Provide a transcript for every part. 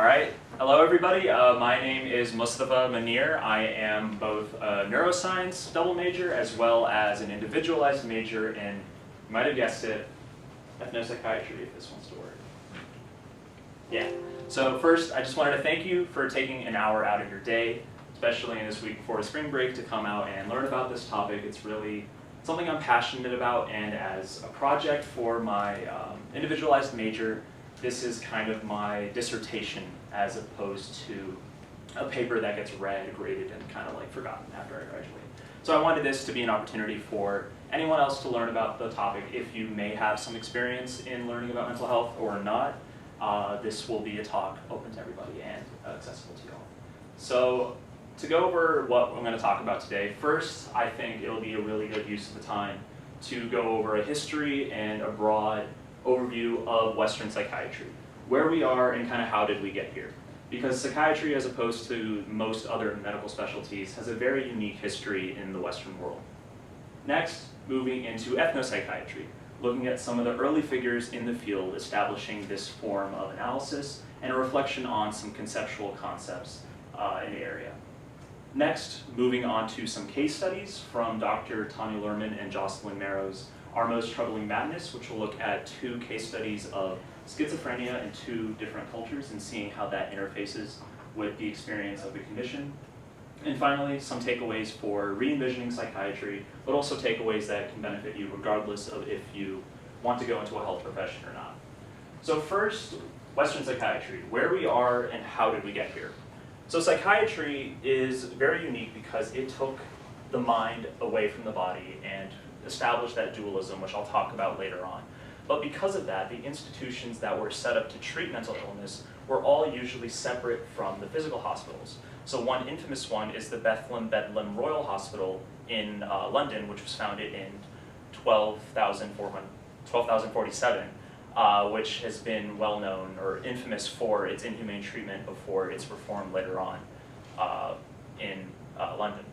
All right, hello everybody. My name is Mustafa Munir. I am both a neuroscience double major as well as an individualized major in, you might have guessed it, ethnopsychiatry, if this wants to work. Yeah, so first I just wanted to thank you for taking an hour out of your day, especially in this week before spring break, to come out and learn about this topic. It's really something I'm passionate about, and as a project for my individualized major, this is kind of my dissertation as opposed to a paper that gets read, graded, and kind of like forgotten after I graduate. So I wanted this to be an opportunity for anyone else to learn about the topic. If you may have some experience in learning about mental health or not, this will be a talk open to everybody and accessible to you all. So to go over what I'm going to talk about today, first I think it'll be a really good use of the time to go over a history and a broad overview of Western psychiatry, where we are and kind of how did we get here. Because psychiatry, as opposed to most other medical specialties, has a very unique history in the Western world. Next, moving into ethnopsychiatry, looking at some of the early figures in the field establishing this form of analysis and a reflection on some conceptual concepts in the area. Next, moving on to some case studies from Dr. Tanya Lerman and Jocelyn Marrow's Our Most Troubling Madness, which will look at 2 case studies of schizophrenia in 2 different cultures and seeing how that interfaces with the experience of the condition. And finally, some takeaways for re-envisioning psychiatry, but also takeaways that can benefit you regardless of if you want to go into a health profession or not. So first, Western psychiatry, where we are and how did we get here? So psychiatry is very unique because it took the mind away from the body and established that dualism, which I'll talk about later on. But because of that, the institutions that were set up to treat mental illness were all usually separate from the physical hospitals. So one infamous one is the Bethlehem Bedlam Royal Hospital in London, which was founded in 1247, which has been well known or infamous for its inhumane treatment before its reform later on in London.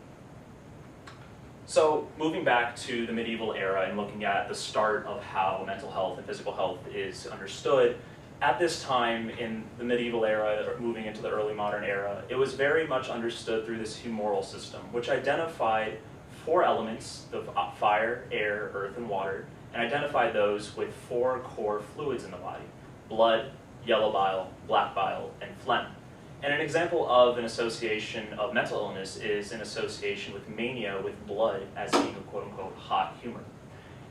So moving back to the medieval era and looking at the start of how mental health and physical health is understood, at this time in the medieval era, or moving into the early modern era, it was very much understood through this humoral system, which identified 4 elements of fire, air, earth, and water, and identified those with 4 core fluids in the body: blood, yellow bile, black bile, and phlegm. And an example of an association of mental illness is an association with mania with blood as being a quote-unquote hot humor.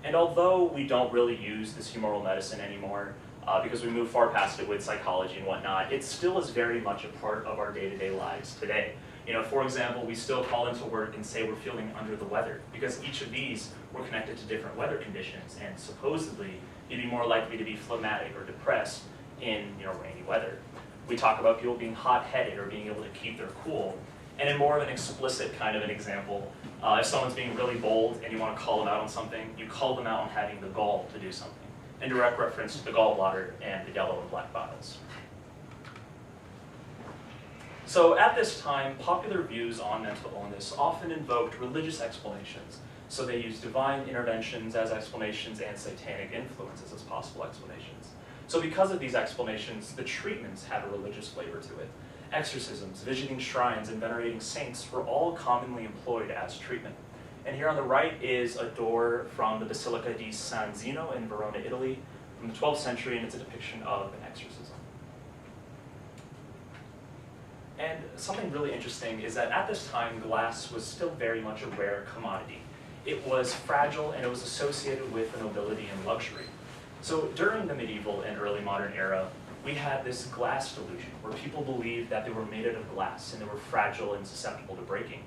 And although we don't really use this humoral medicine anymore, because we move far past it with psychology and whatnot, it still is very much a part of our day-to-day lives today. You know, for example, we still call into work and say we're feeling under the weather, because each of these were connected to different weather conditions, and supposedly you'd be more likely to be phlegmatic or depressed in rainy weather. We talk about people being hot-headed or being able to keep their cool. And in more of an explicit kind of an example, if someone's being really bold and you want to call them out on something, you call them out on having the gall to do something, in direct reference to the gallbladder and the yellow and black biles. So at this time, popular views on mental illness often invoked religious explanations. So they used divine interventions as explanations and satanic influences as possible explanations. So because of these explanations, the treatments had a religious flavor to it. Exorcisms, visiting shrines, and venerating saints were all commonly employed as treatment. And here on the right is a door from the Basilica di San Zeno in Verona, Italy, from the 12th century, and it's a depiction of an exorcism. And something really interesting is that at this time, glass was still very much a rare commodity. It was fragile and it was associated with the nobility and luxury. So during the medieval and early modern era, we had this glass delusion where people believed that they were made out of glass and they were fragile and susceptible to breaking.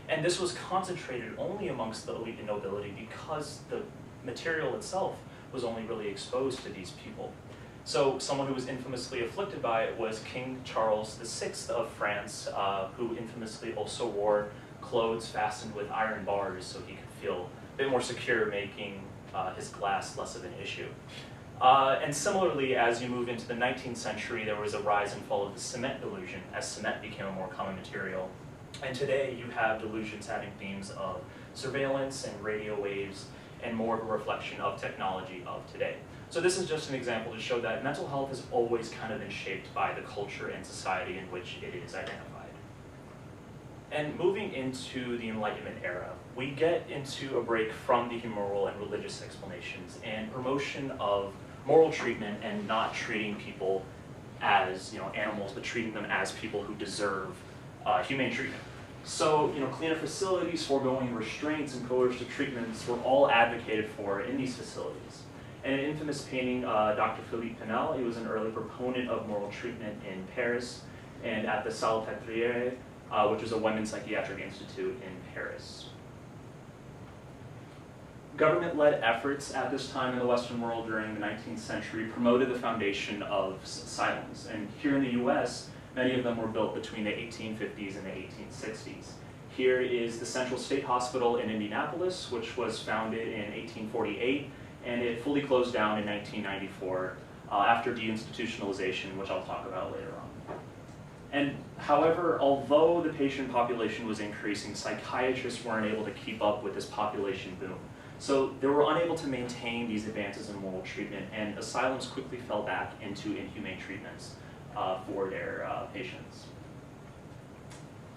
And this was concentrated only amongst the elite and nobility because the material itself was only really exposed to these people. So someone who was infamously afflicted by it was King Charles VI of France, who infamously also wore clothes fastened with iron bars so he could feel a bit more secure, making his glass less of an issue. And similarly, as you move into the 19th century, there was a rise and fall of the cement delusion as cement became a more common material. And today you have delusions having themes of surveillance and radio waves and more of a reflection of technology of today. So this is just an example to show that mental health has always kind of been shaped by the culture and society in which it is identified. And moving into the Enlightenment era, we get into a break from the moral and religious explanations and promotion of moral treatment and not treating people as animals, but treating them as people who deserve humane treatment. So cleaner facilities, foregoing restraints, and coercive treatments were all advocated for in these facilities. And an infamous painting, Dr. Philippe Pinel, he was an early proponent of moral treatment in Paris and at the Psychiatry, which was a women's psychiatric institute in Paris. Government-led efforts at this time in the Western world during the 19th century promoted the foundation of asylums. And here in the US, many of them were built between the 1850s and the 1860s. Here is the Central State Hospital in Indianapolis, which was founded in 1848, and it fully closed down in 1994 after deinstitutionalization, which I'll talk about later on. And however, although the patient population was increasing, psychiatrists weren't able to keep up with this population boom. So they were unable to maintain these advances in moral treatment, and asylums quickly fell back into inhumane treatments for their patients.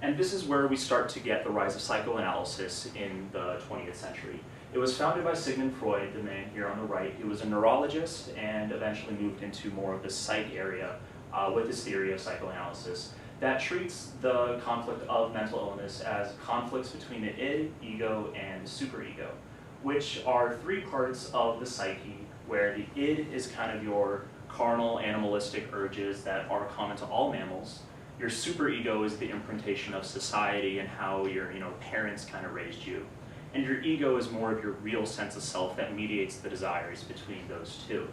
And this is where we start to get the rise of psychoanalysis in the 20th century. It was founded by Sigmund Freud, the man here on the right. He was a neurologist and eventually moved into more of the psych area with his theory of psychoanalysis that treats the conflict of mental illness as conflicts between the id, ego, and the superego, which are three parts of the psyche, where the id is kind of your carnal, animalistic urges that are common to all mammals. Your superego is the imprintation of society and how your parents kind of raised you. And your ego is more of your real sense of self that mediates the desires between those two.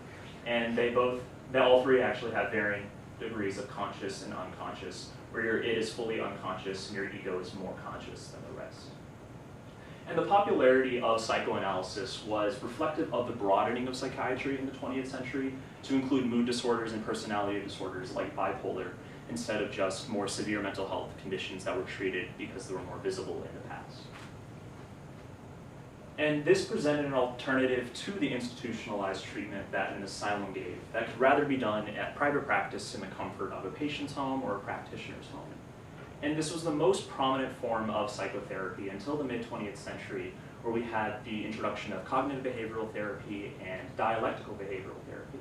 And they all three actually have varying degrees of conscious and unconscious, where your id is fully unconscious and your ego is more conscious than the rest. And the popularity of psychoanalysis was reflective of the broadening of psychiatry in the 20th century to include mood disorders and personality disorders like bipolar, instead of just more severe mental health conditions that were treated because they were more visible in the past. And this presented an alternative to the institutionalized treatment that an asylum gave that could rather be done at private practice in the comfort of a patient's home or a practitioner's home. And this was the most prominent form of psychotherapy until the mid-20th century, where we had the introduction of cognitive behavioral therapy and dialectical behavioral therapy.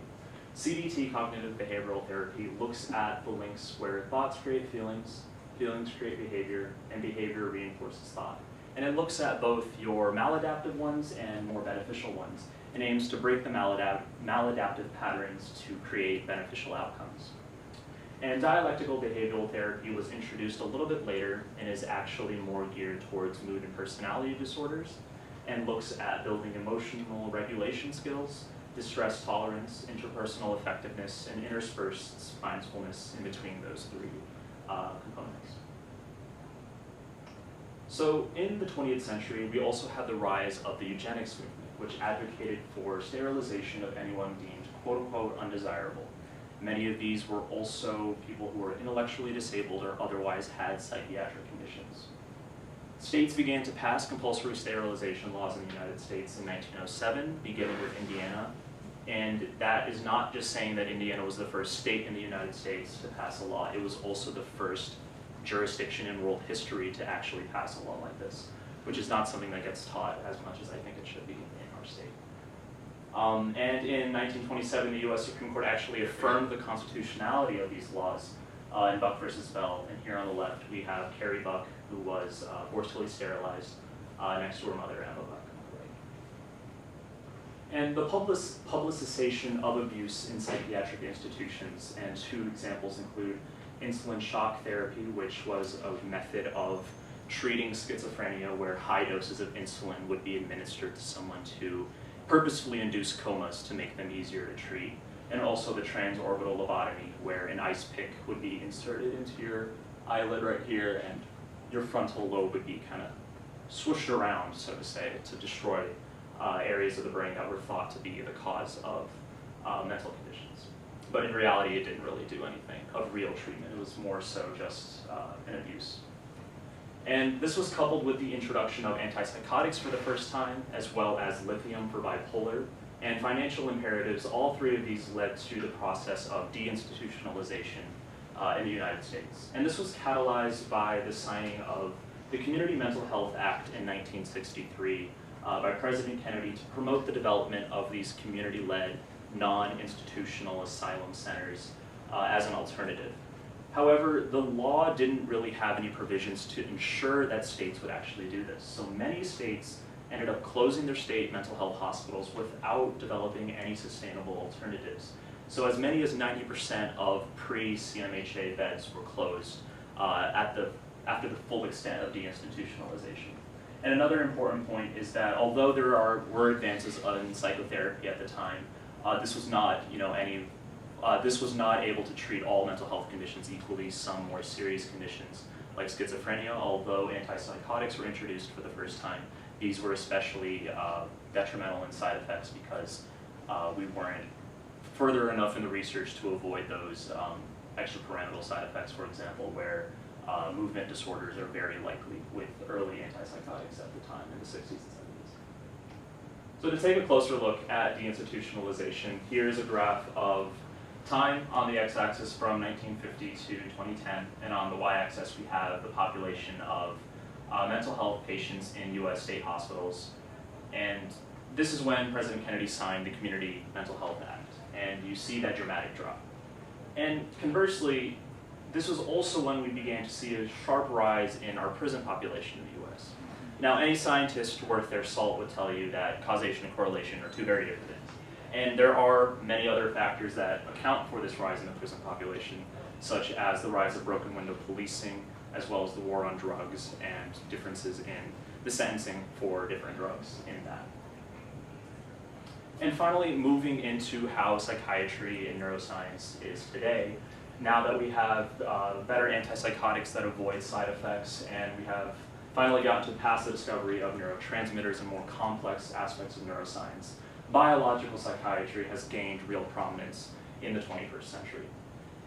CBT, cognitive behavioral therapy, looks at the links where thoughts create feelings, feelings create behavior, and behavior reinforces thought. And it looks at both your maladaptive ones and more beneficial ones, and aims to break the maladaptive patterns to create beneficial outcomes. And dialectical behavioral therapy was introduced a little bit later and is actually more geared towards mood and personality disorders, and looks at building emotional regulation skills, distress tolerance, interpersonal effectiveness, and interspersed mindfulness in between those three components. So in the 20th century, we also had the rise of the eugenics movement, which advocated for sterilization of anyone deemed quote-unquote undesirable. Many of these were also people who were intellectually disabled or otherwise had psychiatric conditions. States began to pass compulsory sterilization laws in the United States in 1907, beginning with Indiana. And that is not just saying that Indiana was the first state in the United States to pass a law, it was also the first jurisdiction in world history to actually pass a law like this, which is not something that gets taught as much as I think it should be in our state. And in 1927, the US Supreme Court actually affirmed the constitutionality of these laws in Buck versus Bell. And here on the left, we have Carrie Buck, who was forcibly sterilized next to her mother, Emma Buck. And the publicization of abuse in psychiatric institutions, and two examples include insulin shock therapy, which was a method of treating schizophrenia where high doses of insulin would be administered to someone to purposefully induce comas to make them easier to treat, and also the transorbital lobotomy, where an ice pick would be inserted into your eyelid right here, and your frontal lobe would be kind of swooshed around, so to say, to destroy areas of the brain that were thought to be the cause of mental conditions. But in reality, it didn't really do anything of real treatment. It was more so just an abuse. And this was coupled with the introduction of antipsychotics for the first time, as well as lithium for bipolar, and financial imperatives. All three of these led to the process of deinstitutionalization in the United States. And this was catalyzed by the signing of the Community Mental Health Act in 1963 by President Kennedy to promote the development of these community-led, non-institutional asylum centers as an alternative. However, the law didn't really have any provisions to ensure that states would actually do this. So many states ended up closing their state mental health hospitals without developing any sustainable alternatives. So as many as 90% of pre-CMHA beds were closed after the full extent of deinstitutionalization. And another important point is that although there were advances in psychotherapy at the time, this was not, this was not able to treat all mental health conditions equally. Some more serious conditions like schizophrenia, although antipsychotics were introduced for the first time, these were especially detrimental in side effects because we weren't further enough in the research to avoid those extrapyramidal side effects, for example, where movement disorders are very likely with early antipsychotics at the time in the 60s and 70s. So to take a closer look at deinstitutionalization, here's a graph of time on the x-axis from 1950 to 2010, and on the y-axis we have the population of mental health patients in US state hospitals. And this is when President Kennedy signed the Community Mental Health Act, and you see that dramatic drop. And conversely, this was also when we began to see a sharp rise in our prison population in the US. Now, any scientist worth their salt would tell you that causation and correlation are two very different things. And there are many other factors that account for this rise in the prison population, such as the rise of broken window policing, as well as the war on drugs and differences in the sentencing for different drugs in that. And finally, moving into how psychiatry and neuroscience is today, now that we have better antipsychotics that avoid side effects, and we have finally gotten to past the discovery of neurotransmitters and more complex aspects of neuroscience, biological psychiatry has gained real prominence in the 21st century.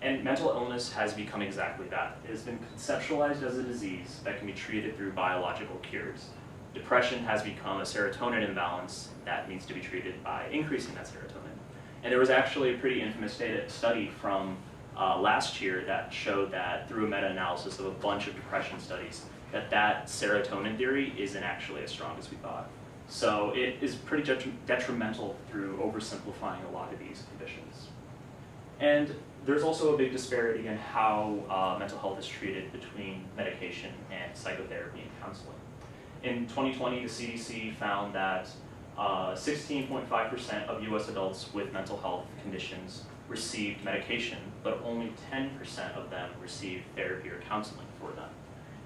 And mental illness has become exactly that. It has been conceptualized as a disease that can be treated through biological cures. Depression has become a serotonin imbalance that needs to be treated by increasing that serotonin. And there was actually a pretty infamous study from last year that showed that through a meta-analysis of a bunch of depression studies, that serotonin theory isn't actually as strong as we thought. So it is pretty detrimental through oversimplifying a lot of these conditions. And there's also a big disparity in how mental health is treated between medication and psychotherapy and counseling. In 2020, the CDC found that 16.5% of US adults with mental health conditions received medication, but only 10% of them received therapy or counseling for them.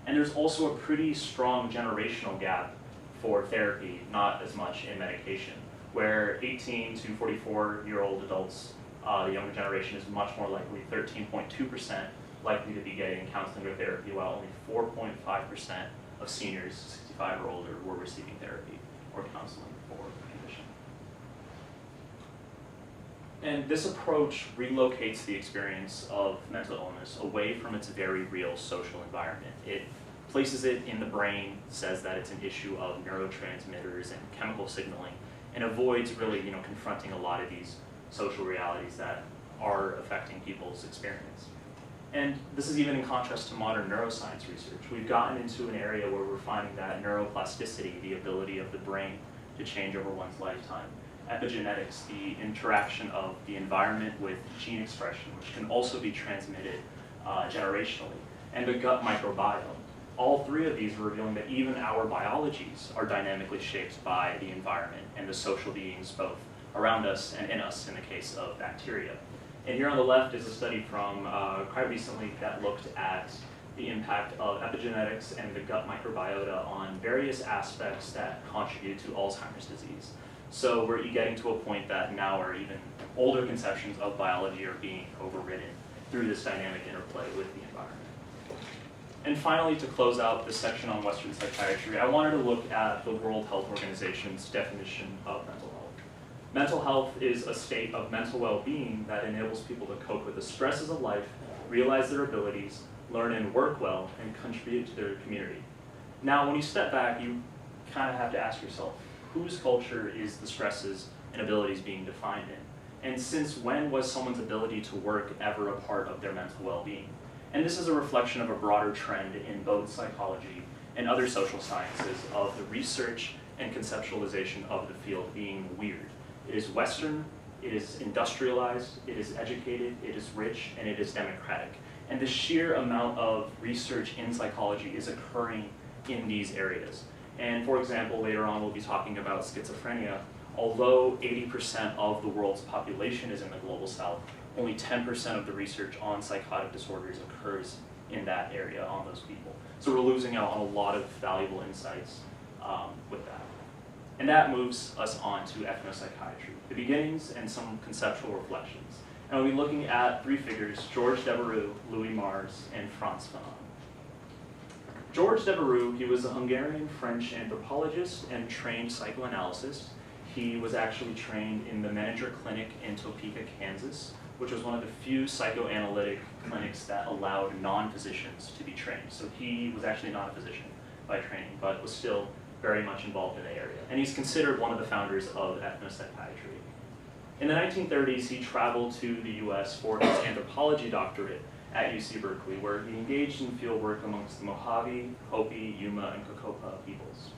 And there's also a pretty strong generational gap for therapy, not as much in medication, where 18 to 44-year-old adults, the younger generation is much more likely, 13.2% likely to be getting counseling or therapy, while only 4.5% of seniors, 65 or older, were receiving therapy or counseling for the condition. And this approach relocates the experience of mental illness away from its very real social environment. It places it in the brain, says that it's an issue of neurotransmitters and chemical signaling, and avoids really, confronting a lot of these social realities that are affecting people's experience. And this is even in contrast to modern neuroscience research. We've gotten into an area where we're finding that neuroplasticity, the ability of the brain to change over one's lifetime, epigenetics, the interaction of the environment with gene expression, which can also be transmitted generationally, and the gut microbiome. All three of these are revealing that even our biologies are dynamically shaped by the environment and the social beings both around us and in us in the case of bacteria. And here on the left is a study from quite recently that looked at the impact of epigenetics and the gut microbiota on various aspects that contribute to Alzheimer's disease. So we're getting to a point that now our even older conceptions of biology are being overridden through this dynamic interplay with the environment. And finally, to close out this section on Western psychiatry, I wanted to look at the World Health Organization's definition of mental health. Mental health is a state of mental well-being that enables people to cope with the stresses of life, realize their abilities, learn and work well, and contribute to their community. Now, when you step back, you kind of have to ask yourself, whose culture is the stresses and abilities being defined in. And since when was someone's ability to work ever a part of their mental well-being? And this is a reflection of a broader trend in both psychology and other social sciences of the research and conceptualization of the field being weird. It is Western, it is industrialized, it is educated, it is rich, and it is democratic. And the sheer amount of research in psychology is occurring in these areas. And for example, later on we'll be talking about schizophrenia. Although 80% of the world's population is in the global south, only 10% of the research on psychotic disorders occurs in that area on those people. So we're losing out on a lot of valuable insights with that. And that moves us on to ethnopsychiatry, the beginnings and some conceptual reflections. And we'll be looking at three figures: Georges Devereux, Louis Mars, and Frantz Fanon. Georges Devereux, he was a Hungarian-French anthropologist and trained psychoanalyst. He was actually trained in the Menninger Clinic in Topeka, Kansas, which was one of the few psychoanalytic clinics that allowed non-physicians to be trained. So he was actually not a physician by training, but was still very much involved in the area. And he's considered one of the founders of ethnopsychiatry. In the 1930s, he traveled to the US for his anthropology doctorate at UC Berkeley, where he engaged in fieldwork amongst the Mojave, Hopi, Yuma, and Kokopa peoples.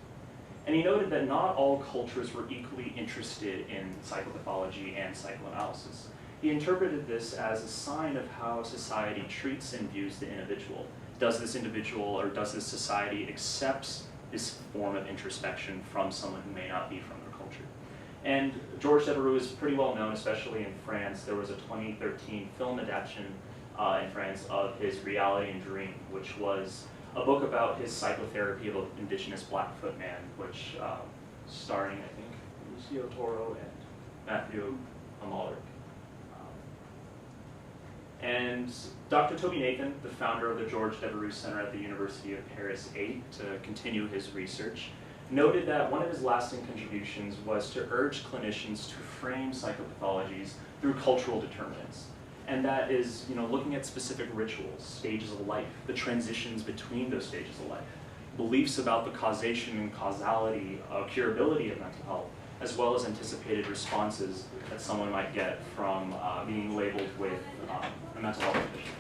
And he noted that not all cultures were equally interested in psychopathology and psychoanalysis. He interpreted this as a sign of how society treats and views the individual. Does this individual or does this society accept this form of introspection from someone who may not be from their culture? And Georges Devereux is pretty well known, especially in France. There was a 2013 film adaptation in France of his Reality and Dream, which was a book about his psychotherapy of an indigenous Blackfoot man, which starring, I think, Lucio Toro and Matthew Amalric. And Dr. Toby Nathan, the founder of the Georges Devereux Center at the University of Paris 8 to continue his research, noted that one of his lasting contributions was to urge clinicians to frame psychopathologies through cultural determinants. And that is, looking at specific rituals, stages of life, the transitions between those stages of life, beliefs about the causation and causality, curability of mental health, as well as anticipated responses that someone might get from being labeled with a mental health condition.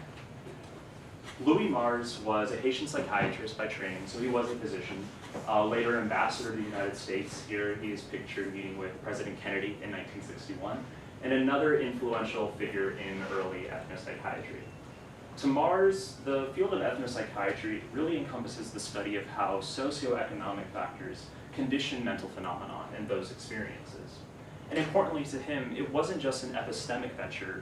Louis Mars was a Haitian psychiatrist by training, so he was a physician. Later ambassador to the United States. Here he is pictured meeting with President Kennedy in 1961, and another influential figure in early ethnopsychiatry. To Mars, the field of ethnopsychiatry really encompasses the study of how socioeconomic factors condition mental phenomenon and those experiences. And importantly to him, it wasn't just an epistemic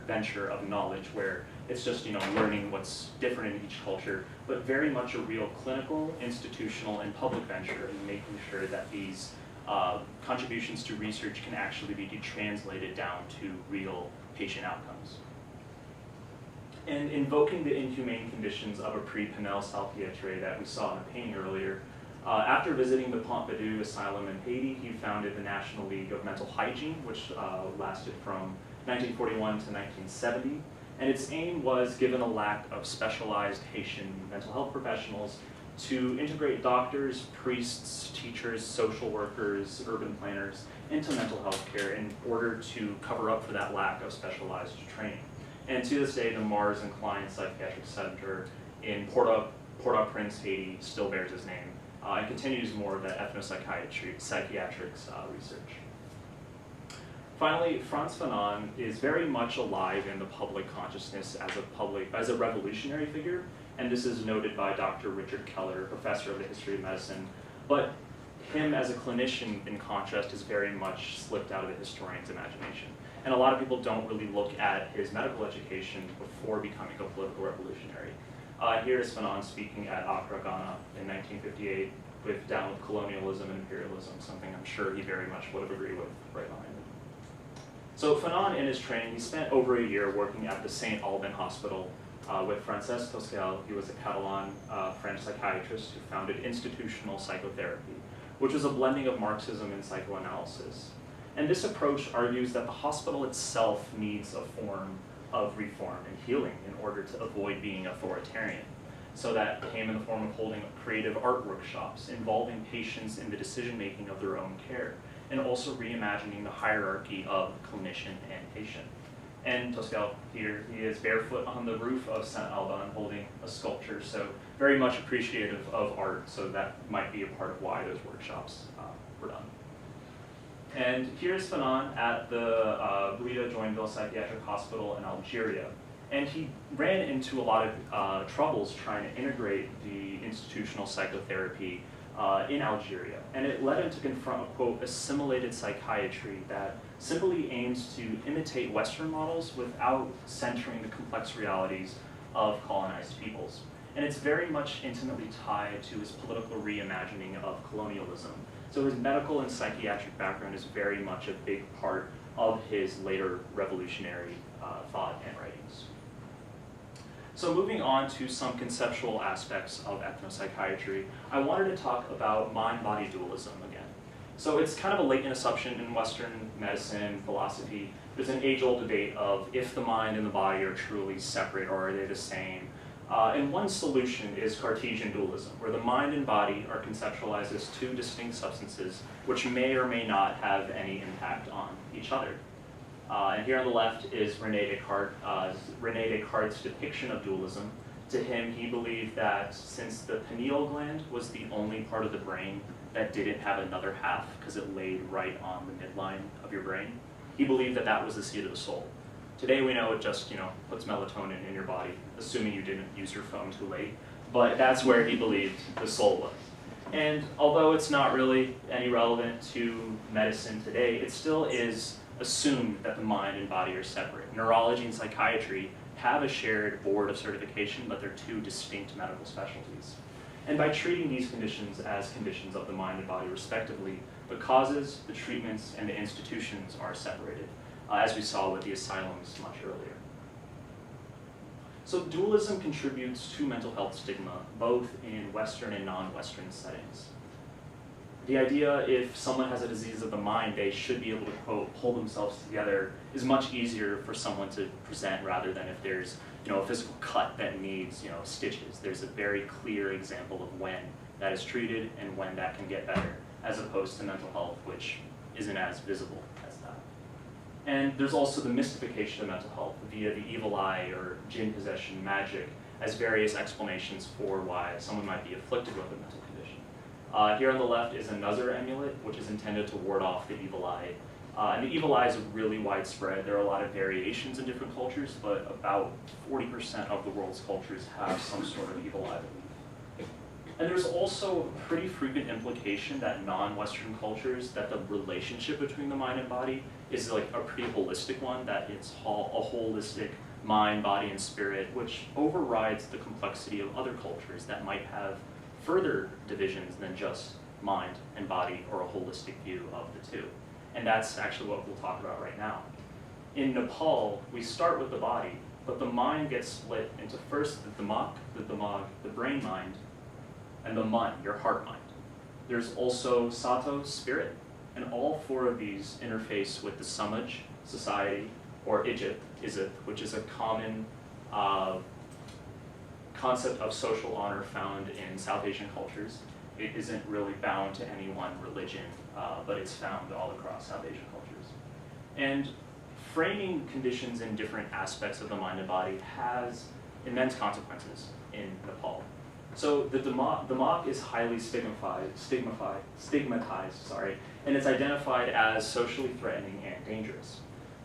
venture of knowledge where it's just learning what's different in each culture, but very much a real clinical, institutional, and public venture in making sure that these contributions to research can actually be translated down to real patient outcomes. And invoking the inhumane conditions of a pre-Pinel Salpêtrière that we saw in the painting earlier, after visiting the Pompidou Asylum in Haiti, he founded the National League of Mental Hygiene, which lasted from 1941 to 1970. And its aim was, given a lack of specialized Haitian mental health professionals, to integrate doctors, priests, teachers, social workers, urban planners into mental health care in order to cover up for that lack of specialized training. And to this day, the Mars and Klein Psychiatric Center in Port-au-Prince, Haiti, still bears his name, and continues more of that psychiatric research. Finally, Frantz Fanon is very much alive in the public consciousness as a revolutionary figure, and this is noted by Dr. Richard Keller, professor of the history of medicine. But him as a clinician, in contrast, is very much slipped out of the historian's imagination. And a lot of people don't really look at his medical education before becoming a political revolutionary. Here is Fanon speaking at Accra, Ghana in 1958, down with colonialism and imperialism, something I'm sure he very much would have agreed with right behind him. So Fanon, in his training, he spent over a year working at the St. Alban Hospital with Francesc Tosquel. He was a Catalan French psychiatrist who founded institutional psychotherapy, which was a blending of Marxism and psychoanalysis. And this approach argues that the hospital itself needs a form of reform and healing in order to avoid being authoritarian. So that came in the form of holding creative art workshops, involving patients in the decision-making of their own care, and also reimagining the hierarchy of clinician and patient. And Toscal here, he is barefoot on the roof of St. Alban holding a sculpture, so very much appreciative of art, so that might be a part of why those workshops were done. And here's Fanon at the Bouida Joinville Psychiatric Hospital in Algeria. And he ran into a lot of troubles trying to integrate the institutional psychotherapy in Algeria. And it led him to confront a, quote, assimilated psychiatry that simply aims to imitate Western models without centering the complex realities of colonized peoples. And it's very much intimately tied to his political reimagining of colonialism. So his medical and psychiatric background is very much a big part of his later revolutionary thought and writings. So moving on to some conceptual aspects of ethnopsychiatry, I wanted to talk about mind-body dualism again. So it's kind of a latent assumption in Western medicine, philosophy. There's an age-old debate of if the mind and the body are truly separate or are they the same. And one solution is Cartesian dualism, where the mind and body are conceptualized as two distinct substances which may or may not have any impact on each other. And here on the left is René Descartes' depiction of dualism. To him, he believed that since the pineal gland was the only part of the brain that didn't have another half because it laid right on the midline of your brain, he believed that that was the seat of the soul. Today we know it just, puts melatonin in your body, assuming you didn't use your phone too late, but that's where he believed the soul was. And although it's not really any relevant to medicine today, it still is assumed that the mind and body are separate. Neurology and psychiatry have a shared board of certification, but they're two distinct medical specialties. And by treating these conditions as conditions of the mind and body respectively, the causes, the treatments, and the institutions are separated, as we saw with the asylums much earlier. So dualism contributes to mental health stigma, both in Western and non-Western settings. The idea if someone has a disease of the mind, they should be able to, quote, pull themselves together is much easier for someone to present rather than if there's a physical cut that needs stitches. There's a very clear example of when that is treated and when that can get better, as opposed to mental health, which isn't as visible as that. And there's also the mystification of mental health via the evil eye or jinn possession, magic, as various explanations for why someone might be afflicted with a mental condition. Here on the left is a Nazar amulet, which is intended to ward off the evil eye. And the evil eye is really widespread. There are a lot of variations in different cultures, but about 40% of the world's cultures have some sort of evil eye belief. And there's also a pretty frequent implication that non-Western cultures, that the relationship between the mind and body is like a pretty holistic one, that it's a holistic mind, body, and spirit, which overrides the complexity of other cultures that might have further divisions than just mind and body or a holistic view of the two. And that's actually what we'll talk about right now. In Nepal, we start with the body, but the mind gets split into first the damag, the brain mind, and the man, your heart mind. There's also sato, spirit, and all four of these interface with the samaj, society, or ijit, which is a common concept of social honor found in South Asian cultures. It isn't really bound to any one religion, but it's found all across South Asian cultures. And framing conditions in different aspects of the mind and body has immense consequences in Nepal. So the damag is highly stigmatized, and it's identified as socially threatening and dangerous.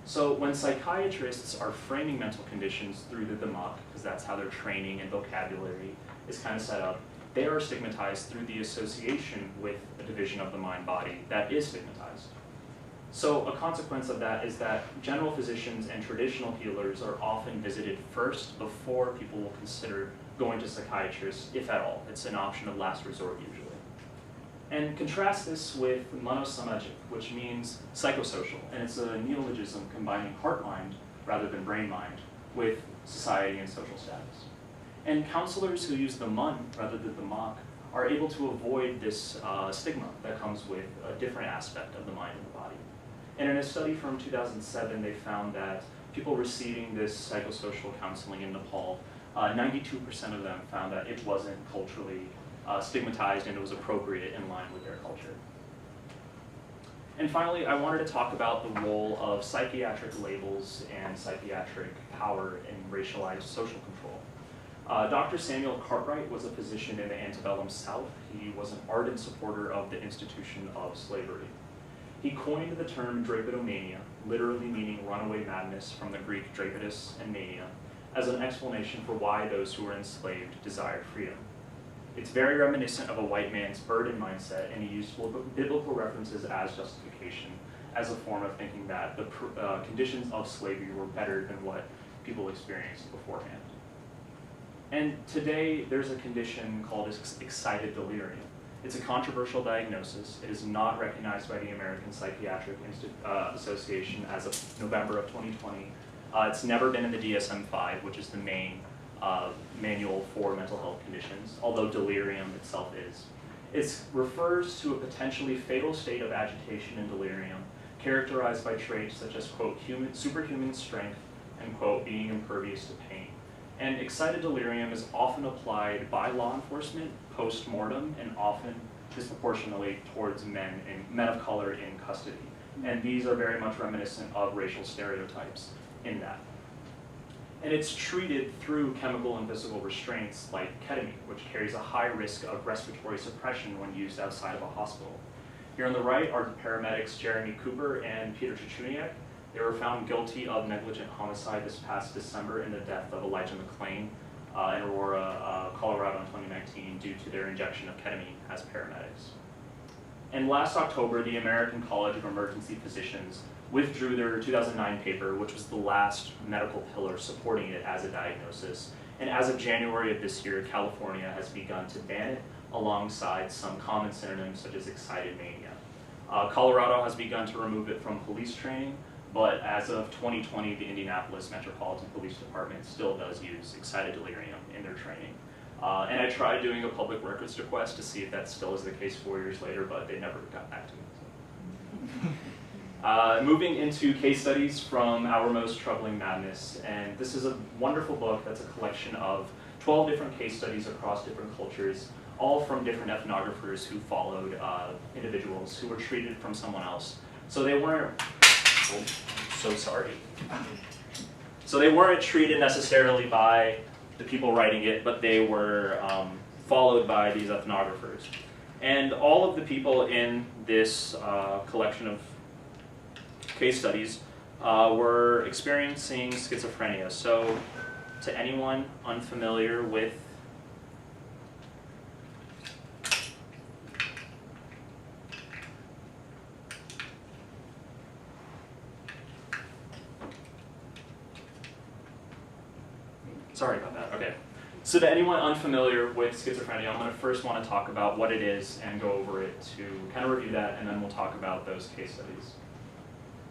So when psychiatrists are framing mental conditions through the damag, because that's how their training and vocabulary is kind of set up, they are stigmatized through the association with a division of the mind-body that is stigmatized. So a consequence of that is that general physicians and traditional healers are often visited first before people will consider going to psychiatrists, if at all. It's an option of last resort usually. And contrast this with monosamagic, which means psychosocial, and it's a neologism combining heart-mind rather than brain-mind with society and social status. And counselors who use the man rather than the damag are able to avoid this stigma that comes with a different aspect of the mind and the body. And in a study from 2007, they found that people receiving this psychosocial counseling in Nepal, 92% of them found that it wasn't culturally stigmatized and it was appropriate in line with their culture. And finally, I wanted to talk about the role of psychiatric labels and psychiatric power in racialized social control. Dr. Samuel Cartwright was a physician in the antebellum South. He was an ardent supporter of the institution of slavery. He coined the term drapetomania, literally meaning runaway madness from the Greek drapetus and mania, as an explanation for why those who were enslaved desired freedom. It's very reminiscent of a white man's burden mindset, and he used biblical references as justification, as a form of thinking that the conditions of slavery were better than what people experienced beforehand. And today, there's a condition called excited delirium. It's a controversial diagnosis. It is not recognized by the American Psychiatric Association as of November of 2020. It's never been in the DSM-5, which is the main manual for mental health conditions, although delirium itself is. It refers to a potentially fatal state of agitation and delirium, characterized by traits such as, quote, superhuman strength, and, quote, being impervious to pain. And excited delirium is often applied by law enforcement post-mortem and often disproportionately towards men of color in custody. And these are very much reminiscent of racial stereotypes in that. And it's treated through chemical and physical restraints like ketamine, which carries a high risk of respiratory suppression when used outside of a hospital. Here on the right are paramedics Jeremy Cooper and Peter Chichuniak. They were found guilty of negligent homicide this past December in the death of Elijah McClain in Aurora, Colorado in 2019 due to their injection of ketamine as paramedics. And last October, the American College of Emergency Physicians withdrew their 2009 paper, which was the last medical pillar supporting it as a diagnosis. And as of January of this year, California has begun to ban it alongside some common synonyms such as excited mania. Colorado has begun to remove it from police training, but as of 2020, the Indianapolis Metropolitan Police Department still does use excited delirium in their training. And I tried doing a public records request to see if that still is the case 4 years later, but they never got back to me. Moving into case studies from Our Most Troubling Madness, and this is a wonderful book that's a collection of 12 different case studies across different cultures, all from different ethnographers who followed individuals who were treated from someone else. So they weren't, oh, so sorry. So they weren't treated necessarily by the people writing it, but they were followed by these ethnographers. And all of the people in this collection of case studies were experiencing schizophrenia. So to anyone unfamiliar with sorry about that, okay. So to anyone unfamiliar with schizophrenia, I'm going to first want to talk about what it is and go over it to kind of review that, and then we'll talk about those case studies.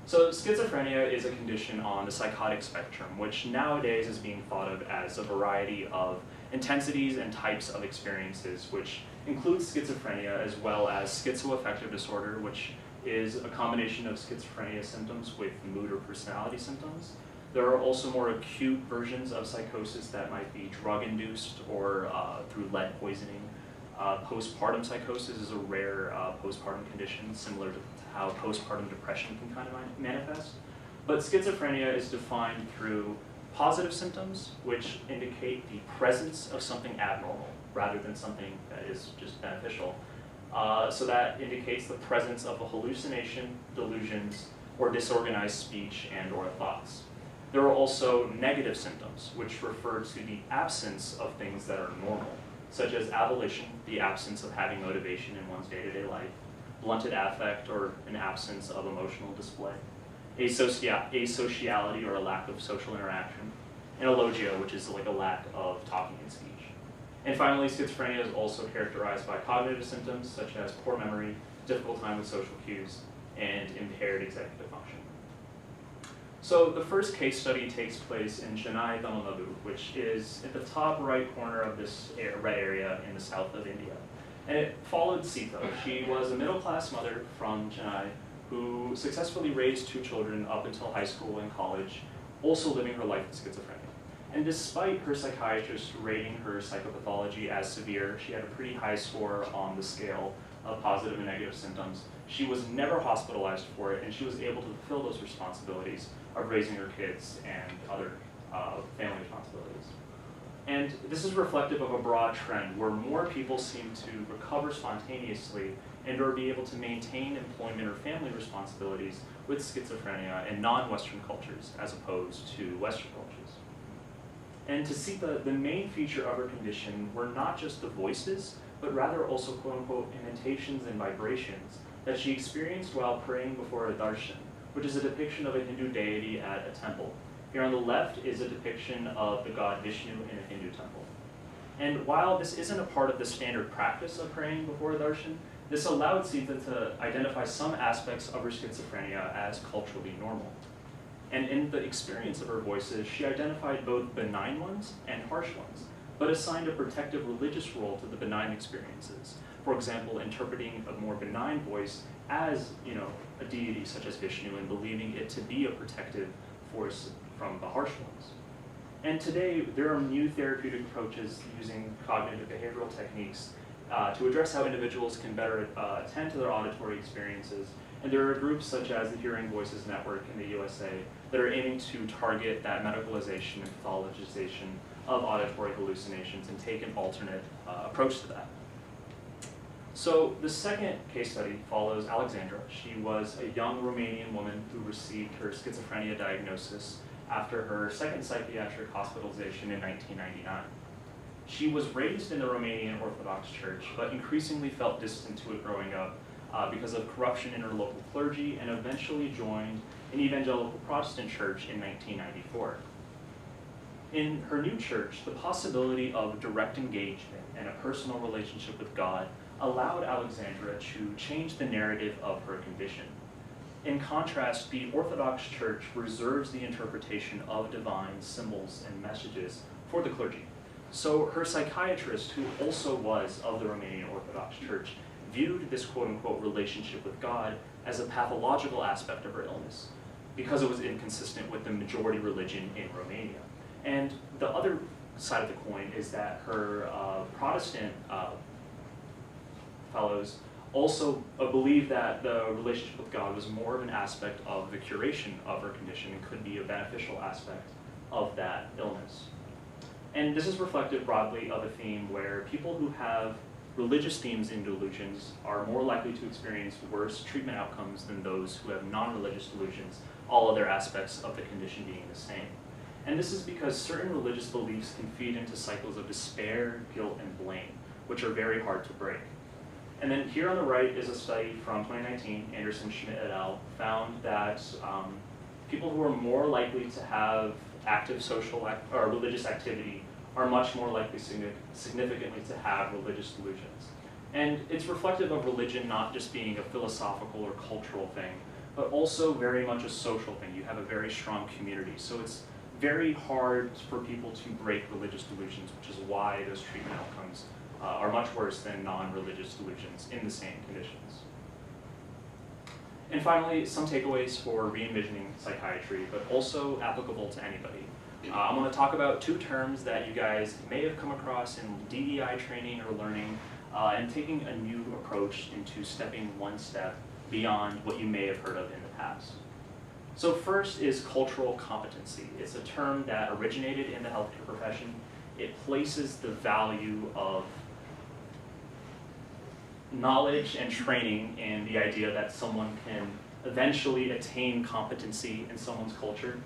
So schizophrenia is a condition on the psychotic spectrum, which nowadays is being thought of as a variety of intensities and types of experiences, which includes schizophrenia as well as schizoaffective disorder, which is a combination of schizophrenia symptoms with mood or personality symptoms. There are also more acute versions of psychosis that might be drug-induced or through lead poisoning. Postpartum psychosis is a rare postpartum condition, similar to how postpartum depression can kind of manifest. But schizophrenia is defined through positive symptoms, which indicate the presence of something abnormal rather than something that is just beneficial. So that indicates the presence of a hallucination, delusions, or disorganized speech and or thoughts. There are also negative symptoms, which refer to the absence of things that are normal, such as avolition, the absence of having motivation in one's day-to-day life, blunted affect, or an absence of emotional display, asociality, or a lack of social interaction, and alogia, which is like a lack of talking and speech. And finally, schizophrenia is also characterized by cognitive symptoms, such as poor memory, difficult time with social cues, and impaired executive function. So the first case study takes place in Chennai, Tamil Nadu, which is at the top right corner of this red area in the south of India. And it followed Sita. She was a middle-class mother from Chennai who successfully raised 2 children up until high school and college, also living her life with schizophrenia. And despite her psychiatrist rating her psychopathology as severe, she had a pretty high score on the scale of positive and negative symptoms. She was never hospitalized for it, and she was able to fulfill those responsibilities of raising her kids and other family responsibilities. And this is reflective of a broad trend where more people seem to recover spontaneously and or be able to maintain employment or family responsibilities with schizophrenia in non-Western cultures as opposed to Western cultures. And to see the main feature of her condition were not just the voices, but rather also quote-unquote imitations and vibrations that she experienced while praying before a darshan, which is a depiction of a Hindu deity at a temple. Here on the left is a depiction of the god Vishnu in a Hindu temple. And while this isn't a part of the standard practice of praying before a darshan, this allowed Sita to identify some aspects of her schizophrenia as culturally normal. And in the experience of her voices, she identified both benign ones and harsh ones, but assigned a protective religious role to the benign experiences. For example, interpreting a more benign voice as, a deity such as Vishnu and believing it to be a protective force from the harsh ones. And today, there are new therapeutic approaches using cognitive behavioral techniques to address how individuals can better attend to their auditory experiences. And there are groups such as the Hearing Voices Network in the USA that are aiming to target that medicalization and pathologization of auditory hallucinations and take an alternate approach to that. So the second case study follows Alexandra. She was a young Romanian woman who received her schizophrenia diagnosis after her second psychiatric hospitalization in 1999. She was raised in the Romanian Orthodox Church, but increasingly felt distant to it growing up because of corruption in her local clergy, and eventually joined an evangelical Protestant church in 1994. In her new church, the possibility of direct engagement and a personal relationship with God allowed Alexandra to change the narrative of her condition. In contrast, the Orthodox Church reserves the interpretation of divine symbols and messages for the clergy. So her psychiatrist, who also was of the Romanian Orthodox Church, viewed this quote-unquote relationship with God as a pathological aspect of her illness because it was inconsistent with the majority religion in Romania. And the other side of the coin is that her Protestant fellows also believed that the relationship with God was more of an aspect of the curation of her condition and could be a beneficial aspect of that illness. And this is reflective broadly of a theme where people who have religious themes in delusions are more likely to experience worse treatment outcomes than those who have non-religious delusions, all other aspects of the condition being the same. And this is because certain religious beliefs can feed into cycles of despair, guilt, and blame, which are very hard to break. And then here on the right is a study from 2019, Anderson, Schmidt et al. Found that people who are more likely to have active social or religious activity are much more likely significantly to have religious delusions. And it's reflective of religion not just being a philosophical or cultural thing, but also very much a social thing. You have a very strong community. So it's very hard for people to break religious delusions, which is why those treatment outcomes are much worse than non-religious delusions in the same conditions. And finally, some takeaways for re-envisioning psychiatry, but also applicable to anybody. I'm going to talk about two terms that you guys may have come across in DEI training or learning, and taking a new approach into stepping one step beyond what you may have heard of in the past. So first is cultural competency. It's a term that originated in the healthcare profession. It places the value of knowledge and training in the idea that someone can eventually attain competency in someone's culture.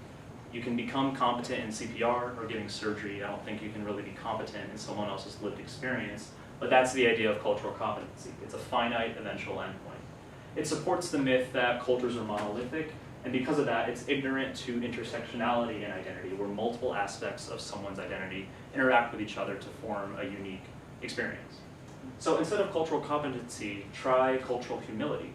You can become competent in CPR or giving surgery. I don't think you can really be competent in someone else's lived experience, but that's the idea of cultural competency. It's a finite eventual endpoint. It supports the myth that cultures are monolithic, and because of that, it's ignorant to intersectionality in identity, where multiple aspects of someone's identity interact with each other to form a unique experience. So instead of cultural competency, try cultural humility.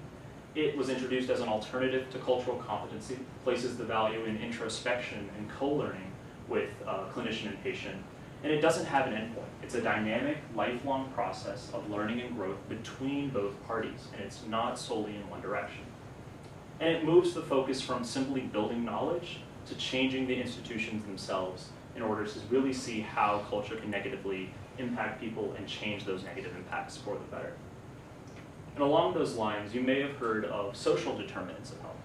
It was introduced as an alternative to cultural competency, places the value in introspection and co-learning with clinician and patient, and it doesn't have an endpoint. It's a dynamic, lifelong process of learning and growth between both parties, and it's not solely in one direction. And it moves the focus from simply building knowledge to changing the institutions themselves in order to really see how culture can negatively impact people and change those negative impacts for the better. And along those lines, you may have heard of social determinants of health.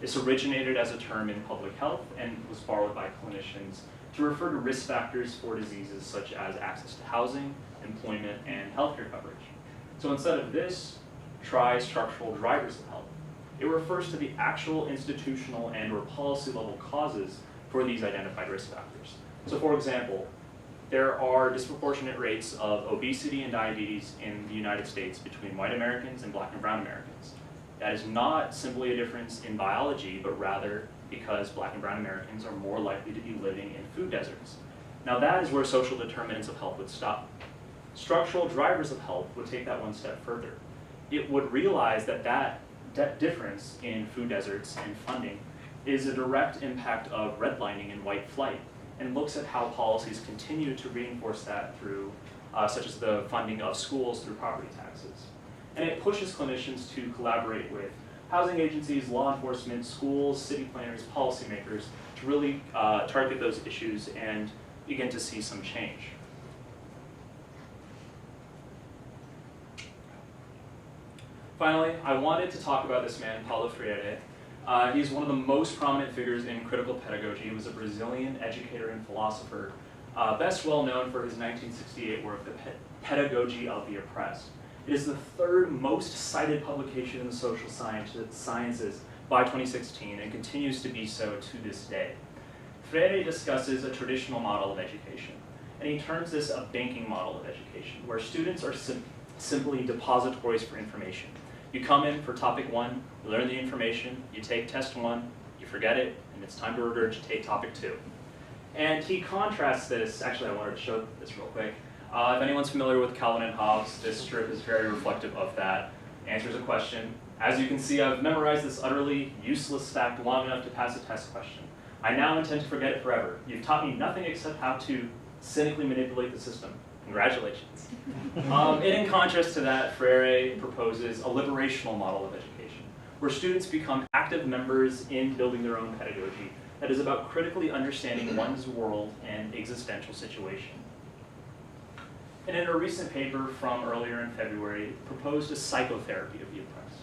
This originated as a term in public health and was borrowed by clinicians to refer to risk factors for diseases such as access to housing, employment, and healthcare coverage. So instead of this, try structural drivers of health. It refers to the actual institutional and or policy level causes for these identified risk factors. So for example, there are disproportionate rates of obesity and diabetes in the United States between white Americans and black and brown Americans. That is not simply a difference in biology, but rather because black and brown Americans are more likely to be living in food deserts. Now that is where social determinants of health would stop. Structural drivers of health would take that one step further. It would realize that that difference in food deserts and funding is a direct impact of redlining and white flight, and looks at how policies continue to reinforce that through, such as the funding of schools through property taxes. And it pushes clinicians to collaborate with housing agencies, law enforcement, schools, city planners, policymakers to really target those issues and begin to see some change. Finally, I wanted to talk about this man, Paulo Freire. He's one of the most prominent figures in critical pedagogy. He was a Brazilian educator and philosopher, best well known for his 1968 work, The Pedagogy of the Oppressed. It is the third most cited publication in the social sciences by 2016 and continues to be so to this day. Freire discusses a traditional model of education, and he terms this a banking model of education, where students are simply depositories for information. You come in for topic 1, you learn the information, you take test 1, you forget it, and it's time to regurgitate topic 2. And he contrasts this, actually I wanted to show this real quick. If anyone's familiar with Calvin and Hobbes, this strip is very reflective of that. Answers a question. As you can see, I've memorized this utterly useless fact long enough to pass a test question. I now intend to forget it forever. You've taught me nothing except how to cynically manipulate the system. Congratulations. And in contrast to that, Freire proposes a liberational model of education, where students become active members in building their own pedagogy that is about critically understanding one's world and existential situation. And in a recent paper from earlier in February, proposed a psychotherapy of the oppressed,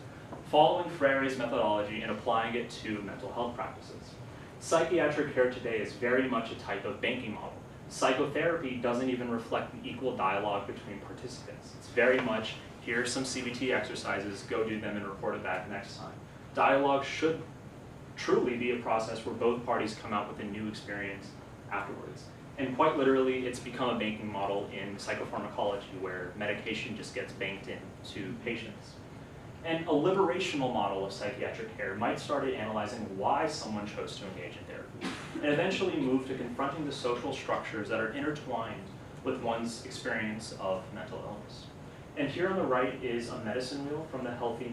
following Freire's methodology and applying it to mental health practices. Psychiatric care today is very much a type of banking model. Psychotherapy doesn't even reflect the equal dialogue between participants. It's very much, here are some CBT exercises, go do them and report it back next time. Dialogue should truly be a process where both parties come out with a new experience afterwards. And quite literally, it's become a banking model in psychopharmacology where medication just gets banked into patients. And a liberational model of psychiatric care might start at analyzing why someone chose to engage in therapy, and eventually move to confronting the social structures that are intertwined with one's experience of mental illness. And here on the right is a medicine wheel from the Healthy